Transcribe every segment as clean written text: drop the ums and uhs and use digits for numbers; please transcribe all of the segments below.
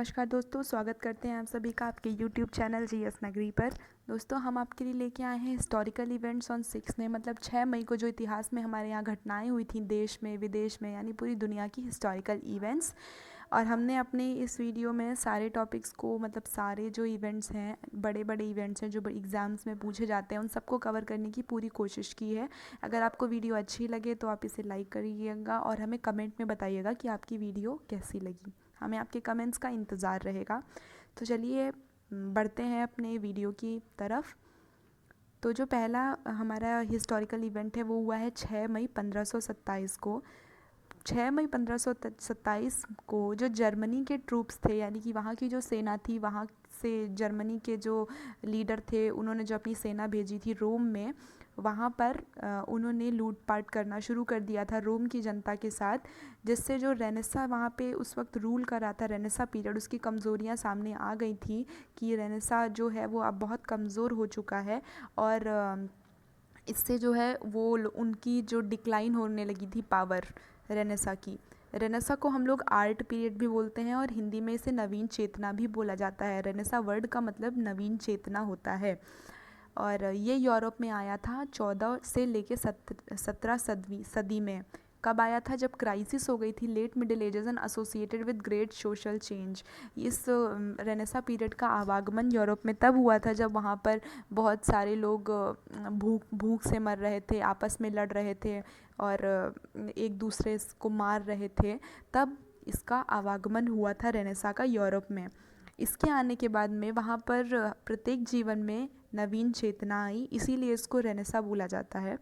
नमस्कार दोस्तों, स्वागत करते हैं आप सभी का आपके YouTube चैनल जीएस नगरी पर। दोस्तों, हम आपके लिए लेके आए हैं हिस्टोरिकल इवेंट्स ऑन 6 में मतलब 6 मई को जो इतिहास में हमारे यहाँ घटनाएं हुई थी देश में विदेश में, यानी पूरी दुनिया की हिस्टोरिकल इवेंट्स। और हमने अपने इस वीडियो में सारे टॉपिक्स को मतलब सारे जो इवेंट्स हैं, बड़े बड़े इवेंट्स हैं जो एग्ज़ाम्स में पूछे जाते हैं, उन सबको कवर करने की पूरी कोशिश की है। अगर आपको वीडियो अच्छी लगे तो आप इसे लाइक करिएगा और हमें कमेंट में बताइएगा कि आपकी वीडियो कैसी लगी। हमें आपके कमेंट्स का इंतज़ार रहेगा। तो चलिए बढ़ते हैं अपने वीडियो की तरफ। तो जो पहला हमारा हिस्टोरिकल इवेंट है वो हुआ है 6 मई 1527 को। 6 मई 1527 को जो जर्मनी के ट्रूप्स थे, यानी कि वहाँ की जो सेना थी, वहाँ से जर्मनी के जो लीडर थे, उन्होंने जो अपनी सेना भेजी थी रोम में, वहाँ पर उन्होंने लूटपाट करना शुरू कर दिया था रोम की जनता के साथ, जिससे जो रेनेसा वहाँ पे उस वक्त रूल कर रहा था, रेनेसा पीरियड, उसकी कमज़ोरियाँ सामने आ गई थी कि रेनेसा जो है वो अब बहुत कमज़ोर हो चुका है और इससे जो है वो उनकी जो डिक्लाइन होने लगी थी पावर रेनेसा की। रेनेसा को हम लोग आर्ट पीरियड भी बोलते हैं और हिंदी में इसे नवीन चेतना भी बोला जाता है। रेनेसा वर्ड का मतलब नवीन चेतना होता है और ये यूरोप में आया था 14 से लेके 17 सदी में। कब आया था? जब क्राइसिस हो गई थी late middle ages and associated with great social change. इस रेनेसा पीरियड का आवागमन यूरोप में तब हुआ था जब वहाँ पर बहुत सारे लोग भूख से मर रहे थे, आपस में लड़ रहे थे और एक दूसरे को मार रहे थे। तब इसका आवागमन हुआ था रेनेसा का यूरोप में। इसके आने के बाद में वहाँ पर प्रत्येक जीवन में नवीन चेतना आई, इसीलिए इसको रेनेसा बोला जाता है।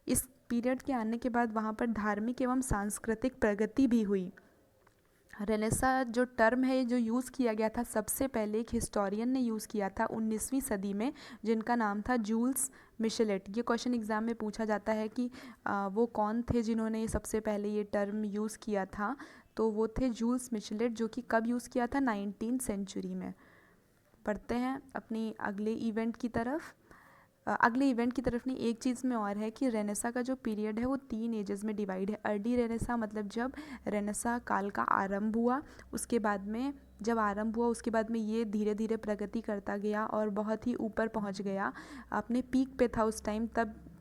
इस पीरियड के आने के बाद वहाँ पर धार्मिक एवं सांस्कृतिक प्रगति भी हुई। रेनेसा जो टर्म है जो यूज़ किया गया था, सबसे पहले एक हिस्टोरियन ने यूज़ किया था 19वीं सदी में, जिनका नाम था जूल्स मिशेलेट। ये क्वेश्चन एग्ज़ाम में पूछा जाता है कि वो कौन थे जिन्होंने सबसे पहले ये टर्म यूज़ किया था। तो वो थे जूल्स मिशेलेट, जो कि कब यूज़ किया था? 19वीं सेंचुरी में। पढ़ते हैं अपनी अगले इवेंट की तरफ। अगले इवेंट की तरफ नहीं, एक चीज़ में और है कि रेनेसा का जो पीरियड है वो 3 एजेस में डिवाइड है। अर्ली रेनेसा मतलब जब रेनेसा काल का आरंभ हुआ, उसके बाद में जब आरंभ हुआ उसके बाद में ये धीरे धीरे प्रगति करता गया और बहुत ही ऊपर पहुंच गया, अपने पीक पे था उस टाइम।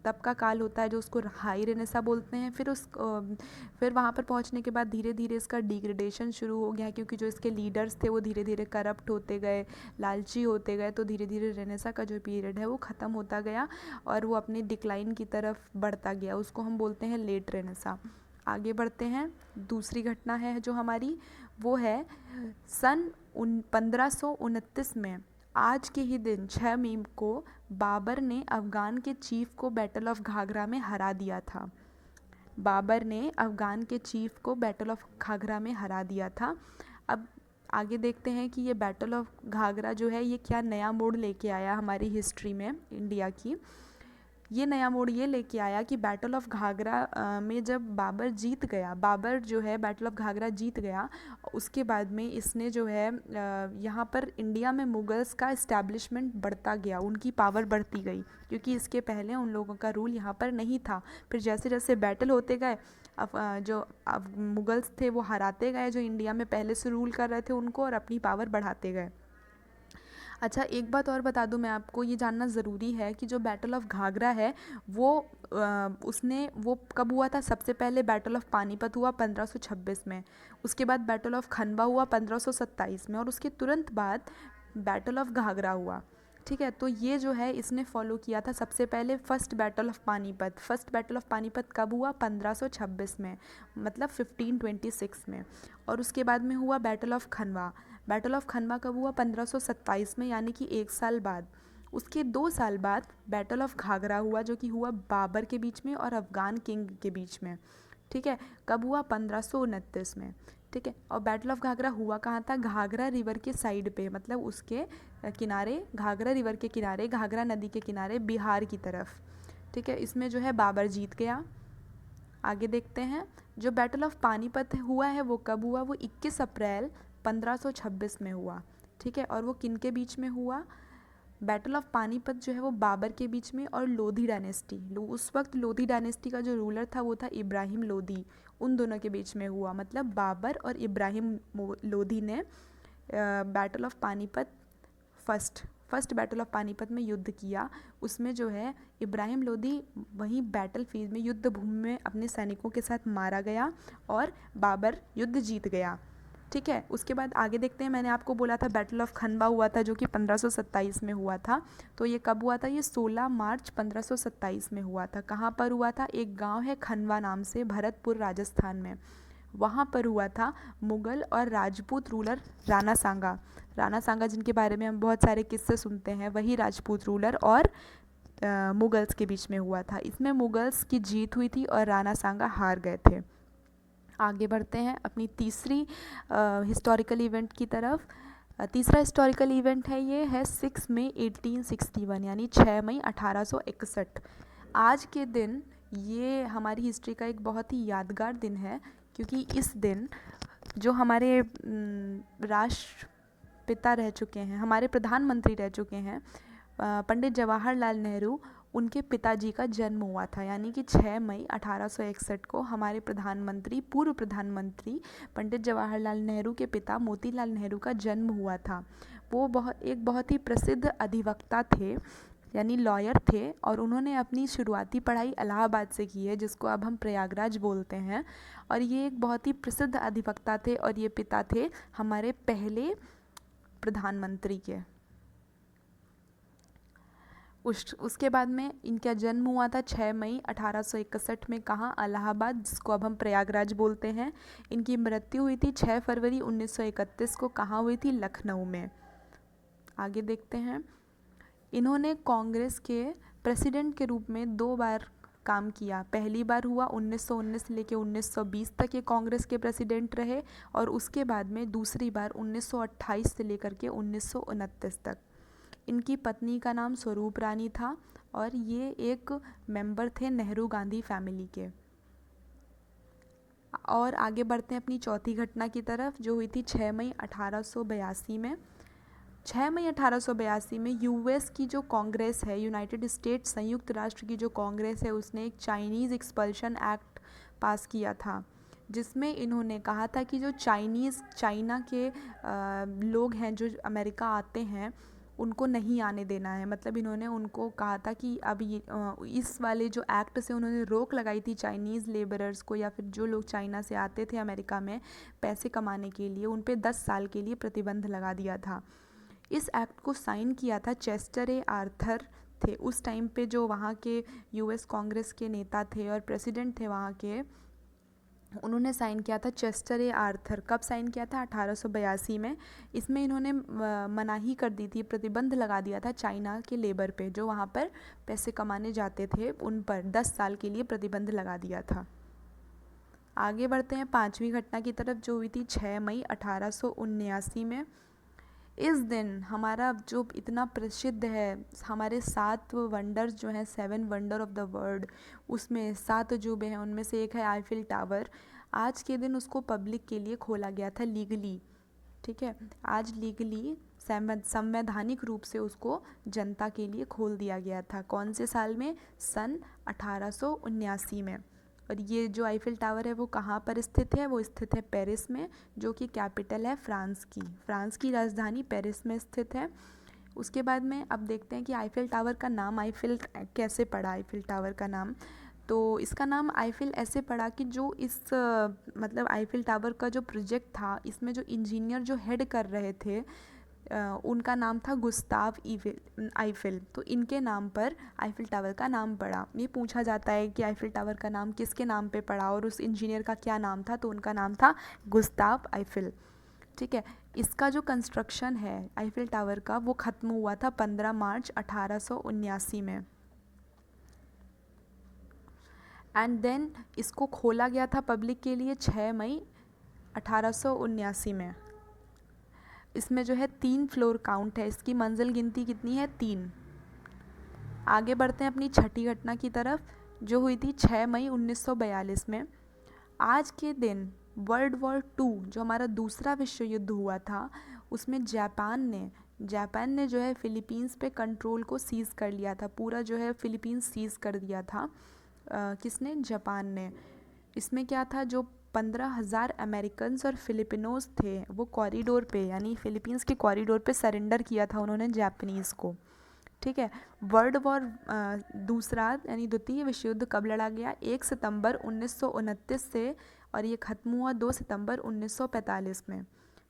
तब का काल होता है जो उसको हाई रेनेसा बोलते हैं। फिर वहाँ पर पहुँचने के बाद धीरे धीरे इसका डिग्रेडेशन शुरू हो गया, क्योंकि जो इसके लीडर्स थे वो धीरे धीरे करप्ट होते गए, लालची होते गए। तो धीरे धीरे रेनेसा का जो पीरियड है वो ख़त्म होता गया और वो अपने डिक्लाइन की तरफ बढ़ता गया। उसको हम बोलते हैं लेट रेनेसा। आगे बढ़ते हैं। दूसरी घटना है जो हमारी, वो है सन 1529 में। आज के ही दिन 6 मई को बाबर ने अफ़गान के चीफ को बैटल ऑफ घाघरा में हरा दिया था। बाबर ने अफ़गान के चीफ को बैटल ऑफ घाघरा में हरा दिया था। अब आगे देखते हैं कि ये बैटल ऑफ घाघरा जो है ये क्या नया मोड़ लेके आया हमारी हिस्ट्री में इंडिया की। ये नया मोड़ ये लेके आया कि बैटल ऑफ घाघरा में जब बाबर जीत गया, बाबर जो है बैटल ऑफ घाघरा जीत गया, उसके बाद में इसने जो है यहाँ पर इंडिया में मुगल्स का इस्टेब्लिशमेंट बढ़ता गया, उनकी पावर बढ़ती गई, क्योंकि इसके पहले उन लोगों का रूल यहाँ पर नहीं था। फिर जैसे जैसे बैटल होते गए, जो मुगल्स थे वो हराते गए, जो इंडिया में पहले से रूल कर रहे थे उनको, और अपनी पावर बढ़ाते गए। अच्छा, एक बात और बता दूं मैं आपको, ये जानना ज़रूरी है कि जो बैटल ऑफ घाघरा है वो वो कब हुआ था? सबसे पहले बैटल ऑफ पानीपत हुआ 1526 में, उसके बाद बैटल ऑफ खनवा हुआ 1527 में, और उसके तुरंत बाद बैटल ऑफ घाघरा हुआ। ठीक है, तो ये जो है इसने फॉलो किया था सबसे पहले first battle of Panipat. First battle of Panipat कब हुआ? 1526 में, मतलब 1526 में। और उसके बाद में हुआ बैटल ऑफ खनवा। बैटल ऑफ खनवा कब हुआ? 1527 में, यानी कि 1 साल बाद। उसके 2 साल बाद बैटल ऑफ घाघरा हुआ, जो कि हुआ बाबर के बीच में और अफ़गान किंग के बीच में। ठीक है, कब हुआ? 1529 में। ठीक है, और बैटल ऑफ घाघरा हुआ कहाँ था? घाघरा रिवर के साइड पे, मतलब उसके किनारे, घाघरा रिवर के किनारे, घाघरा नदी के किनारे, बिहार की तरफ। ठीक है, इसमें जो है बाबर जीत गया। आगे देखते हैं। जो बैटल ऑफ पानीपत हुआ है वो कब हुआ? वो 21 अप्रैल 1526 में हुआ। ठीक है, और वो किन के बीच में हुआ? बैटल ऑफ पानीपत जो है वो बाबर के बीच में और लोधी डायनेस्टी, उस वक्त लोधी डायनेस्टी का जो रूलर था वो था इब्राहिम लोधी, उन दोनों के बीच में हुआ। मतलब बाबर और इब्राहिम लोधी ने battle of Panipat first battle of Panipat में युद्ध किया, उसमें जो है इब्राहिम लोदी वहीं बैटल फील्ड में युद्ध भूमि में अपने सैनिकों के साथ मारा गया और बाबर युद्ध जीत गया। ठीक है, उसके बाद आगे देखते हैं। मैंने आपको बोला था बैटल ऑफ खनवा हुआ था जो कि 1527 में हुआ था। तो ये कब हुआ था? ये 16 मार्च 1527 में हुआ था। कहाँ पर हुआ था? एक गांव है खनवा नाम से, भरतपुर राजस्थान में, वहाँ पर हुआ था। मुग़ल और राजपूत रूलर राणा सांगा जिनके बारे में हम बहुत सारे किस्से सुनते हैं, वही राजपूत रूलर और मुग़ल्स के बीच में हुआ था। इसमें मुग़ल्स की जीत हुई थी और राणा सांगा हार गए थे। आगे बढ़ते हैं अपनी तीसरी हिस्टोरिकल इवेंट की तरफ। तीसरा हिस्टोरिकल इवेंट है, ये है 6 मई 1861 यानी 6 मई 1861। आज के दिन ये हमारी हिस्ट्री का एक बहुत ही यादगार दिन है, क्योंकि इस दिन जो हमारे राष्ट्रपिता रह चुके हैं, हमारे प्रधानमंत्री रह चुके हैं, पंडित जवाहरलाल नेहरू, उनके पिताजी का जन्म हुआ था। यानी कि 6 मई 1861 को हमारे पूर्व प्रधानमंत्री पंडित जवाहरलाल नेहरू के पिता मोतीलाल नेहरू का जन्म हुआ था। वो बहुत ही प्रसिद्ध अधिवक्ता थे, यानी लॉयर थे, और उन्होंने अपनी शुरुआती पढ़ाई इलाहाबाद से की है, जिसको अब हम प्रयागराज बोलते हैं। और ये एक बहुत ही प्रसिद्ध अधिवक्ता थे और ये पिता थे हमारे पहले प्रधानमंत्री के। उसके बाद में इनका जन्म हुआ था 6 मई 1861 में, कहाँ? इलाहाबाद, जिसको अब हम प्रयागराज बोलते हैं। इनकी मृत्यु हुई थी 6 फरवरी 1931 को, कहाँ हुई थी? लखनऊ में। आगे देखते हैं। इन्होंने कांग्रेस के प्रेसिडेंट के रूप में 2 बार काम किया। पहली बार हुआ 1919 से लेकर 1920 तक ये कांग्रेस के प्रेसिडेंट रहे, और उसके बाद में दूसरी बार 1928 से लेकर के 1929 तक। इनकी पत्नी का नाम स्वरूप रानी था और ये एक मेंबर थे नेहरू गांधी फैमिली के। और आगे बढ़ते हैं अपनी चौथी घटना की तरफ, जो हुई थी 6 मई 1882 में। 6 मई 1882 में यूएस की जो कांग्रेस है, यूनाइटेड स्टेट्स संयुक्त राष्ट्र की जो कांग्रेस है, उसने एक चाइनीज़ एक्सपल्शन एक्ट पास किया था, जिसमें इन्होंने कहा था कि जो चाइना के लोग हैं जो अमेरिका आते हैं, उनको नहीं आने देना है। मतलब इन्होंने उनको कहा था कि अब इस वाले जो एक्ट से उन्होंने रोक लगाई थी चाइनीज़ लेबरर्स को, या फिर जो लोग चाइना से आते थे अमेरिका में पैसे कमाने के लिए, उन पे 10 साल के लिए प्रतिबंध लगा दिया था। इस एक्ट को साइन किया था चेस्टर ए आर्थर थे उस टाइम पे, जो वहाँ के यूएस कांग्रेस के नेता थे और प्रेसिडेंट थे वहाँ के। उन्होंने साइन किया था चेस्टर ए आर्थर। कब साइन किया था? 1882 में। इसमें इन्होंने मनाही कर दी थी, प्रतिबंध लगा दिया था चाइना के लेबर पे, जो वहाँ पर पैसे कमाने जाते थे, उन पर 10 साल के लिए प्रतिबंध लगा दिया था। आगे बढ़ते हैं 5वीं घटना की तरफ, जो हुई थी 6 मई 1879 में। इस दिन हमारा जो इतना प्रसिद्ध है, हमारे 7 वंडर्स जो हैं, 7 वंडर ऑफ द वर्ल्ड, उसमें 7 अजूबे हैं, उनमें से एक है आईफिल टावर। आज के दिन उसको पब्लिक के लिए खोला गया था लीगली। ठीक है, आज लीगली संवैधानिक रूप से उसको जनता के लिए खोल दिया गया था। कौन से साल में? सन 1879 में। और ये जो आईफिल टावर है वो कहाँ पर स्थित है? वो स्थित है पेरिस में, जो कि कैपिटल है फ्रांस की राजधानी पेरिस में स्थित है। उसके बाद में अब देखते हैं कि आईफिल टावर का नाम आईफिल कैसे पड़ा। आईफिल टावर का नाम, तो इसका नाम आईफिल ऐसे पड़ा कि जो इस मतलब आईफिल टावर का जो प्रोजेक्ट था, इसमें जो इंजीनियर जो हेड कर रहे थे, उनका नाम था गुस्ताव आईफिल। तो इनके नाम पर आईफिल टावर का नाम पड़ा। ये पूछा जाता है कि आईफिल टावर का नाम किसके नाम पे पड़ा और उस इंजीनियर का क्या नाम था, तो उनका नाम था गुस्ताव आईफिल। ठीक है, इसका जो कंस्ट्रक्शन है आईफिल टावर का, वो ख़त्म हुआ था 15 मार्च 1879 में। एंड देन इसको खोला गया था पब्लिक के लिए 6 मई 1879 में। इसमें जो है 3 फ्लोर काउंट है, इसकी मंजिल गिनती कितनी है? 3। आगे बढ़ते हैं अपनी छठी घटना की तरफ, जो हुई थी 6 मई 1942 में। आज के दिन वर्ल्ड वॉर 2, जो हमारा दूसरा विश्व युद्ध हुआ था, उसमें जापान ने जो है फिलीपींस पे कंट्रोल को सीज़ कर लिया था। पूरा जो है फिलीपींस सीज़ कर दिया था। किसने? जापान ने। इसमें क्या था, जो 15,000 अमेरिकन्स और फिलिपिनोज थे वो कॉरिडोर पे, यानी फिलीपींस के कॉरिडोर पे सरेंडर किया था उन्होंने जापानीज़ को। ठीक है। वर्ल्ड वॉर दूसरा यानी द्वितीय विश्व युद्ध कब लड़ा गया? 1 सितंबर 1929 से, और ये ख़त्म हुआ 2 सितंबर 1945 में।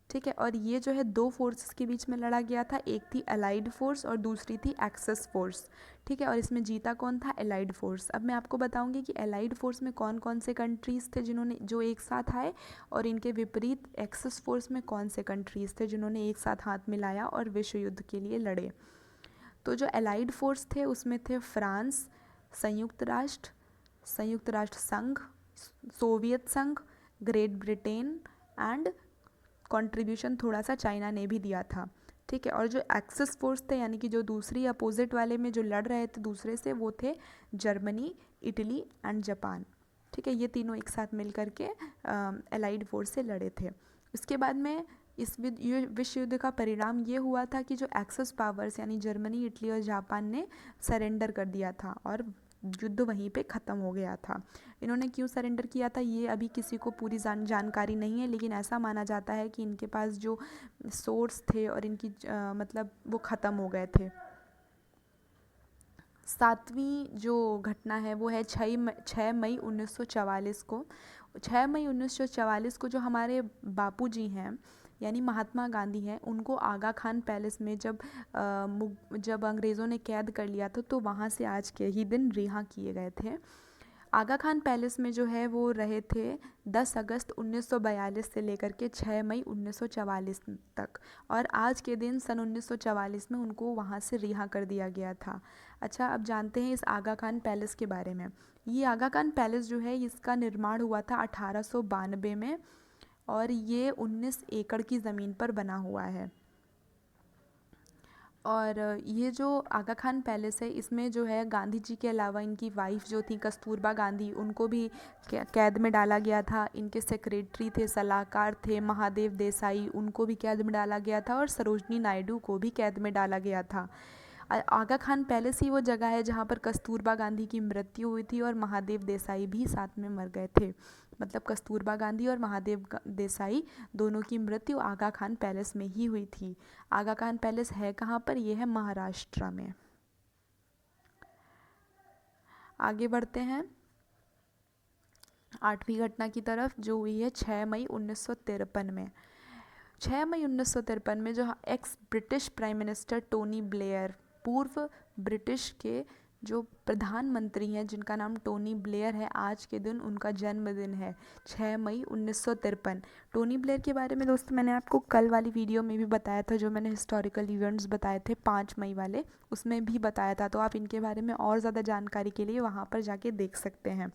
ठीक है। और ये जो है दो फोर्सेस के बीच में लड़ा गया था, एक थी अलाइड फोर्स और दूसरी थी एक्सेस फोर्स। ठीक है। और इसमें जीता कौन था? Allied force. अब मैं आपको बताऊंगी कि अलाइड फोर्स में कौन कौन से कंट्रीज़ थे जिन्होंने जो एक साथ आए, और इनके विपरीत एक्सेस फोर्स में कौन से कंट्रीज़ थे जिन्होंने एक साथ हाथ मिलाया और विश्व युद्ध के लिए लड़े। तो जो अलाइड फोर्स थे उसमें थे फ्रांस, संयुक्त राष्ट्र संघ, सोवियत संघ, ग्रेट ब्रिटेन एंड कंट्रीब्यूशन थोड़ा सा चाइना ने भी दिया था। ठीक है। और जो एक्सेस फोर्स थे यानी कि जो दूसरी अपोजिट वाले में जो लड़ रहे थे दूसरे से, वो थे जर्मनी, इटली एंड जापान। ठीक है। ये तीनों एक साथ मिल करके अलाइड फोर्स से लड़े थे। इसके बाद में इस विश्व युद्ध का परिणाम ये हुआ था कि जो एक्सेस पावर्स यानी जर्मनी, इटली और जापान ने सरेंडर कर दिया था और युद्ध वहीं पे ख़त्म हो गया था। इन्होंने क्यों सरेंडर किया था ये अभी किसी को पूरी जानकारी नहीं है, लेकिन ऐसा माना जाता है कि इनके पास जो सोर्स थे और इनकी मतलब वो ख़त्म हो गए थे। सातवीं जो घटना है वो है 6 मई 1944 को। 6 मई 1944 को जो हमारे बापूजी हैं यानी महात्मा गांधी हैं, उनको आगा खान पैलेस में जब अंग्रेज़ों ने कैद कर लिया था तो वहाँ से आज के ही दिन रिहा किए गए थे। आगा खान पैलेस में जो है वो रहे थे 10 अगस्त 1942 से लेकर के 6 मई 1944 तक, और आज के दिन सन 1944 में उनको वहाँ से रिहा कर दिया गया था। अच्छा, अब जानते हैं इस आगा खान पैलेस के बारे में। ये आगा खान पैलेस जो है इसका निर्माण हुआ था 1892 में, और ये 19 एकड़ की ज़मीन पर बना हुआ है। और ये जो आगा खान पैलेस है इसमें जो है गांधी जी के अलावा इनकी वाइफ जो थी कस्तूरबा गांधी, उनको भी कैद में डाला गया था। इनके सेक्रेटरी थे, सलाहकार थे महादेव देसाई, उनको भी कैद में डाला गया था, और सरोजनी नायडू को भी कैद में डाला गया था। आगा खान पैलेस ही वो जगह है जहाँ पर कस्तूरबा गांधी की मृत्यु हुई थी और महादेव देसाई भी साथ में मर गए थे। मतलब कस्तूरबा गांधी और महादेव देसाई दोनों की मृत्यु आगा खान पैलेस में ही हुई थी। आगा खान पैलेस है कहाँ पर? ये है महाराष्ट्र में। आगे बढ़ते हैं 8वीं घटना की तरफ, जो हुई है 6 मई 1953 में। 6 मई 1953 में जो x British prime minister Tony Blair, पूर्व ब्रिटिश के जो प्रधानमंत्री हैं जिनका नाम टोनी ब्लेयर है, आज के दिन उनका जन्मदिन है 6 मई 1953। टोनी ब्लेयर के बारे में दोस्तों मैंने आपको कल वाली वीडियो में भी बताया था, जो मैंने हिस्टोरिकल इवेंट्स बताए थे 5 मई वाले, उसमें भी बताया था। तो आप इनके बारे में और ज़्यादा जानकारी के लिए वहाँ पर जाके देख सकते हैं।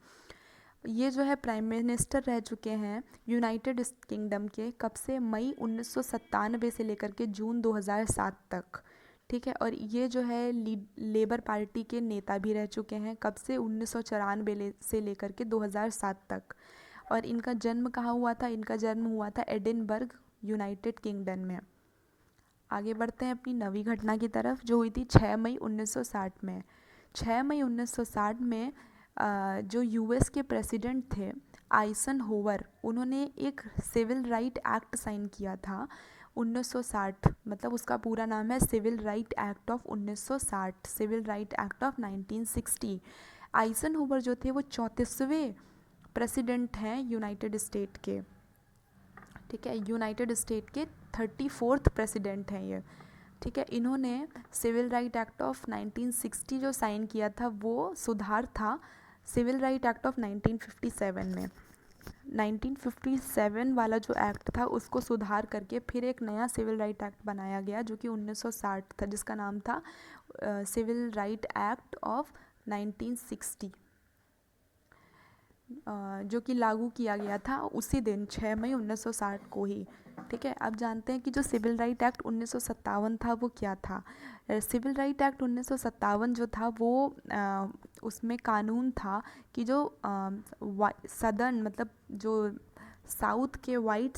ये जो है प्राइम मिनिस्टर रह चुके हैं यूनाइटेड किंगडम के, कब से? मई 1997 से लेकर के जून 2007 तक। ठीक है। और ये जो है लेबर पार्टी के नेता भी रह चुके हैं, कब से? 1994 से लेकर के 2007 तक। और इनका जन्म कहाँ हुआ था? इनका जन्म हुआ था एडिनबर्ग, यूनाइटेड किंगडम में। आगे बढ़ते हैं अपनी 9वीं घटना की तरफ, जो हुई थी 6 मई 1960 में। 6 मई 1960 में जो यूएस के प्रेसिडेंट थे आइजनहोवर, उन्होंने एक सिविल राइट एक्ट साइन किया था 1960। मतलब उसका पूरा नाम है civil right act of 1960, civil right act of 1960। Eisenhower जो थे वो 34वें प्रेसिडेंट हैं यूनाइटेड स्टेट के। ठीक है। यूनाइटेड स्टेट के 34th प्रेसिडेंट हैं ये। ठीक है। इन्होंने सिविल राइट एक्ट ऑफ 1960 जो साइन किया था वो सुधार था सिविल राइट एक्ट ऑफ 1957 में। 1957 वाला जो एक्ट था उसको सुधार करके फिर एक नया सिविल राइट एक्ट बनाया गया जो कि 1960 था, जिसका नाम था सिविल राइट एक्ट ऑफ 1960, जो कि लागू किया गया था उसी दिन 6 मई 1960 को ही। ठीक है। अब जानते हैं कि जो सिविल राइट एक्ट 1957 था वो क्या था। सिविल राइट एक्ट 1957 जो था वो उसमें कानून था कि जो सदर्न मतलब जो साउथ के वाइट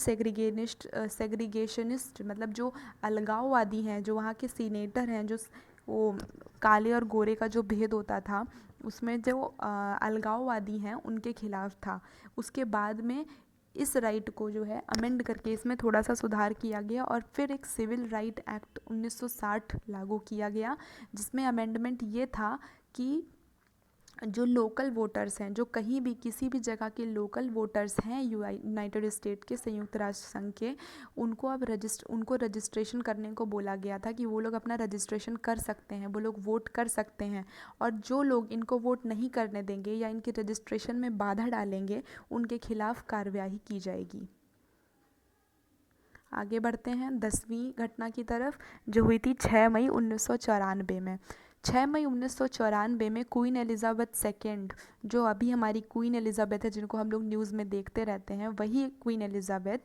सेग्रीगेशनिस्ट मतलब जो अलगाववादी हैं, जो वहाँ के सीनेटर हैं, जो वो काले और गोरे का जो भेद होता था उसमें जो अलगाववादी हैं उनके खिलाफ था। उसके बाद में इस राइट को जो है अमेंड करके इसमें थोड़ा सा सुधार किया गया और फिर एक सिविल राइट एक्ट 1960 लागू किया गया, जिसमें अमेंडमेंट ये था कि जो लोकल वोटर्स हैं, जो कहीं भी किसी भी जगह के लोकल वोटर्स हैं यूनाइटेड स्टेट के, संयुक्त राष्ट्र संघ के, उनको अब उनको रजिस्ट्रेशन करने को बोला गया था कि वो लोग अपना रजिस्ट्रेशन कर सकते हैं, वो लोग वोट कर सकते हैं। और जो लोग इनको वोट नहीं करने देंगे या इनके रजिस्ट्रेशन में बाधा डालेंगे, उनके खिलाफ कार्रवाई की जाएगी। आगे बढ़ते हैं 10वीं घटना की तरफ, जो हुई थी 6 मई 1994 में। 6 मई 1994 में क्वीन एलिज़ाबेथ सेकेंड, जो अभी हमारी क्वीन एलिज़ाबेथ है, जिनको हम लोग न्यूज़ में देखते रहते हैं, वही क्वीन एलिज़ाबेथ,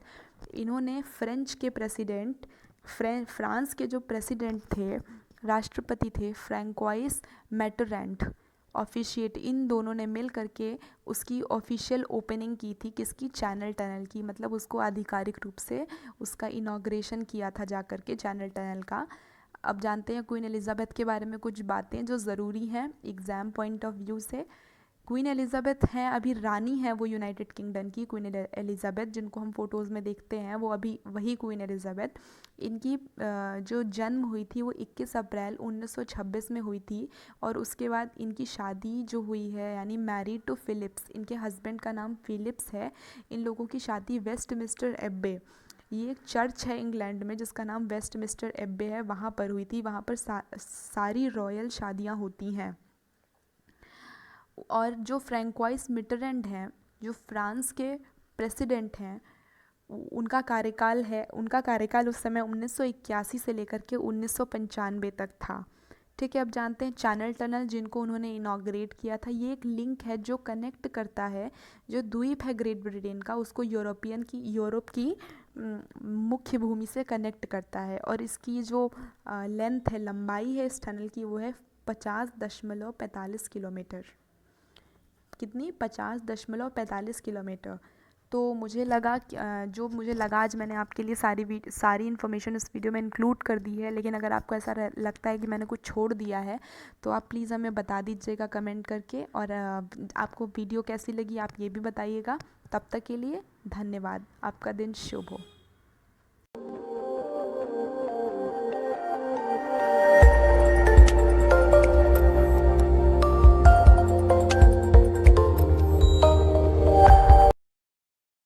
इन्होंने फ्रेंच के प्रेसिडेंट, फ्रांस के जो प्रेसिडेंट थे, राष्ट्रपति थे, फ्रैंकोइस मैटरैंड, ऑफिशिएट, इन दोनों ने मिल करके उसकी ऑफिशियल ओपनिंग की थी। किसकी? चैनल टनल की। मतलब उसको आधिकारिक रूप से उसका इनॉग्रेशन किया था जा कर के चैनल टनल का। अब जानते हैं क्वीन एलिज़ाबेथ के बारे में कुछ बातें जो ज़रूरी हैं एग्ज़ाम पॉइंट ऑफ व्यू से। क्वीन एलिज़ाबेथ हैं, अभी रानी है वो यूनाइटेड किंगडम की क्वीन एलिज़ाबेथ, जिनको हम फ़ोटोज़ में देखते हैं, वो अभी वही क्वीन एलिज़ाबेथ। इनकी जो जन्म हुई थी वो 21 अप्रैल 1926 में हुई थी और उसके बाद इनकी शादी जो हुई है, यानी मैरिड टू फ़िलिप्स, इनके हस्बैंड का नाम फ़िलिप्स है। इन लोगों की शादी वेस्टमिंस्टर एब्बे, ये एक चर्च है इंग्लैंड में जिसका नाम वेस्टमिंस्टर एब्बे है, वहाँ पर हुई थी। वहाँ पर सारी रॉयल शादियाँ होती हैं। और जो फ्रैंकोइस मिटरैंड हैं, जो फ्रांस के प्रेसिडेंट हैं, उनका कार्यकाल उस समय 1981 से लेकर के 1995 तक था। ठीक है, अब जानते हैं चैनल टनल, जिनको उन्होंने इनॉग्रेट किया था। ये एक लिंक है जो कनेक्ट करता है, जो द्वीप है ग्रेट ब्रिटेन का, उसको यूरोप की मुख्य भूमि से कनेक्ट करता है। और इसकी जो लेंथ है, लंबाई है इस टनल की, वो है 50.45 किलोमीटर। कितनी? 50.45 किलोमीटर। तो मुझे लगा जो मुझे लगा आज मैंने आपके लिए सारी इन्फॉर्मेशन इस वीडियो में इंक्लूड कर दी है। लेकिन अगर आपको ऐसा लगता है कि मैंने कुछ छोड़ दिया है तो आप प्लीज़ हमें बता दीजिएगा कमेंट करके। और आपको वीडियो कैसी लगी आप ये भी बताइएगा। तब तक के लिए धन्यवाद। आपका दिन शुभ हो।